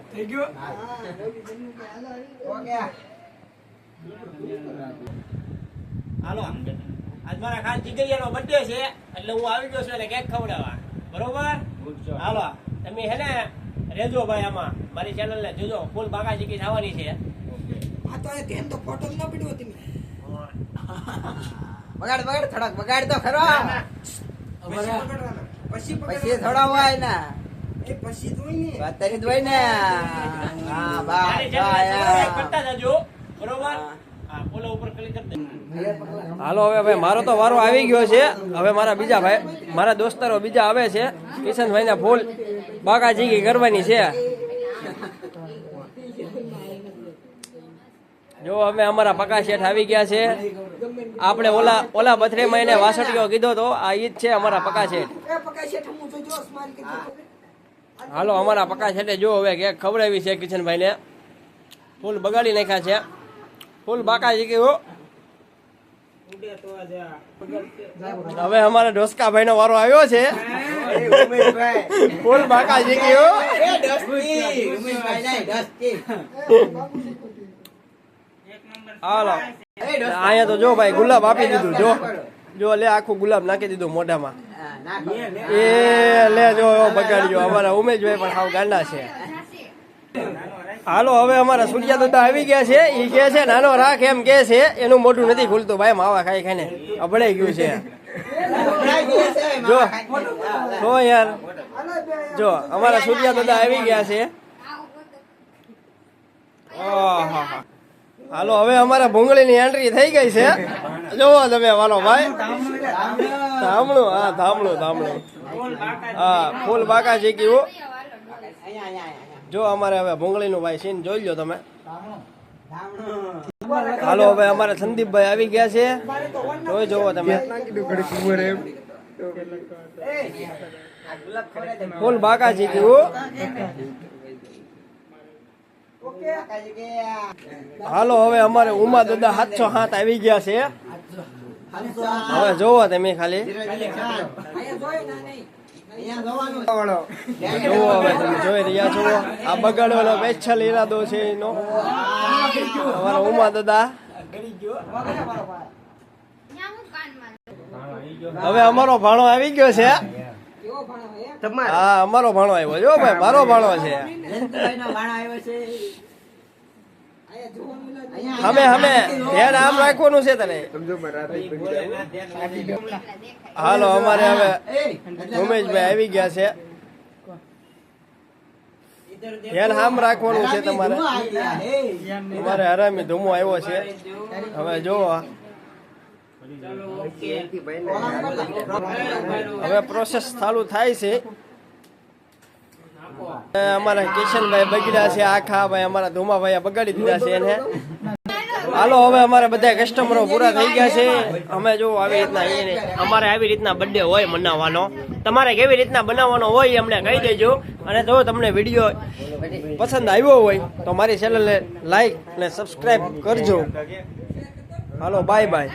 થઈ ગયો ઓકે હાલો આજ મારા ખાસ જીગરિયાનો બર્થડે છે એટલે હું આવી ગયો છું એટલે કેક ખવડાવવા બરોબર હાલો તમે હે ને રેજો ભાઈ આમાં મારી ચેનલ ને જોજો ફૂલ બાકા ચીકી થવાની છે આ તો એ ધ્યાન તો ફોટો ન પડ્યો તમે બગાડ થોડાક બગાડ તો ખરો પછી પછી થોડા હોય ને એ પછી જોઈ ને વાત કરી દોય ને હા બા મારી ચેનલ ને સબસ્ક્રાઇબ કરતા જજો બરોબર હા ફોલો ઉપર ક્લિક કરી દે હાલો હવે ભાઈ મારો તો વારો આવી ગયો છે હવે મારા બીજા ભાઈ મારા દોસ્તારો બીજા આવે છે કિશનભાઈ ને ફૂલ બાકા ચીકી કરવાની છે જો અમે અમારા પકા શેઠ આવી ગયા છે આપણે ઓલા બર્થડે માં એને વાસટીઓ કીધો તો આ ઈદ છે અમારા પકા શેઠ એ પકા છે ઠમું જોજો સ્માઈલ કે હાલો અમારા પકા શેઠે જો હવે કેક ખવડાવી છે કિશનભાઈ ને ફૂલ બગાડી નાખ્યા છે ફૂલ બાકા ચીકી હો હવે અમારા ઢોસકાભાઈ નો વારો આવ્યો છે ફૂલ બાકા ચીકી હો હાલો અહીંયા તો જો ભાઈ ગુલાબ આપી દીધું જો લે આખું ગુલાબ નાખી દીધું મોઢામાં એ લે જો બગાડજો અમારા ઉમેશભાઈ પણ હાવ ગાંડા છે હાલો હવે અમારા સૂર્યા દાદા આવી ગયા છે એ કે છે નાનો રાખ એમ કે છે એનું મોઢું નથી ખુલતું ભાઈ માવા ખાઈ ખાઈને અબળાઈ ગયું છે જો યાર જો અમારા સૂર્યા દાદા આવી ગયા છે હાલો હવે અમારા ભૂંગળીની એન્ટ્રી થઈ ગઈ છે જોવો તમે વાલો ભાઈ ધામણું હા ધામણું હા ફૂલ બાકા ચીકી હો જો અમારે હવે ભૂંગળીનું ભાઈ સીન જોઈ લો તમે હાલો હવે અમારે સંદીપભાઈ આવી ગયા છે જોઈ જોવો તમે ફૂલ બાકા ચીકી હો હાલો હવે અમારે ઉમા દાદા 707 આવી ગયા છે હવે જોવો તમે ખાલી જોવો હવે તમે જોઈ રહ્યા છો આ બગાડવાનો સ્પેશિયલ ઈરાદો છે એનો અમારા ઉમા દાદા હવે અમારો ભાણો આવી ગયો છે હા અમારો ભાણો આવ્યો જો ભાઈ મારો ભાણો છે અમે ધ્યાન આમ રાખવાનું છે તને હાલો અમારે હવે ઉમેશભાઈ આવી ગયા છે ધ્યાન આમ રાખવાનું છે તમારે અમારે હરામી ધૂમો આવ્યો છે હવે જોવો હવે પ્રોસેસ ચાલુ થાય છે અમારા કિશનભાઈ બગડ્યા છે આખા ભાઈ અમારા ધુમાભાઈ બગાડી દીધા છે એને હાલો હવે અમારે બધા કસ્ટમરો પૂરા થઈ ગયા છે અમે જો આવી રીતના અમારે આવી રીતના બર્થડે હોય મનાવવાનો તમારે કેવી રીતના બનાવવાનો હોય અમને કહી દેજો અને જો તમને વિડીયો પસંદ આવ્યો હોય તો મારી ચેનલને લાઈક અને સબસ્ક્રાઈબ કરજો હાલો બાય બાય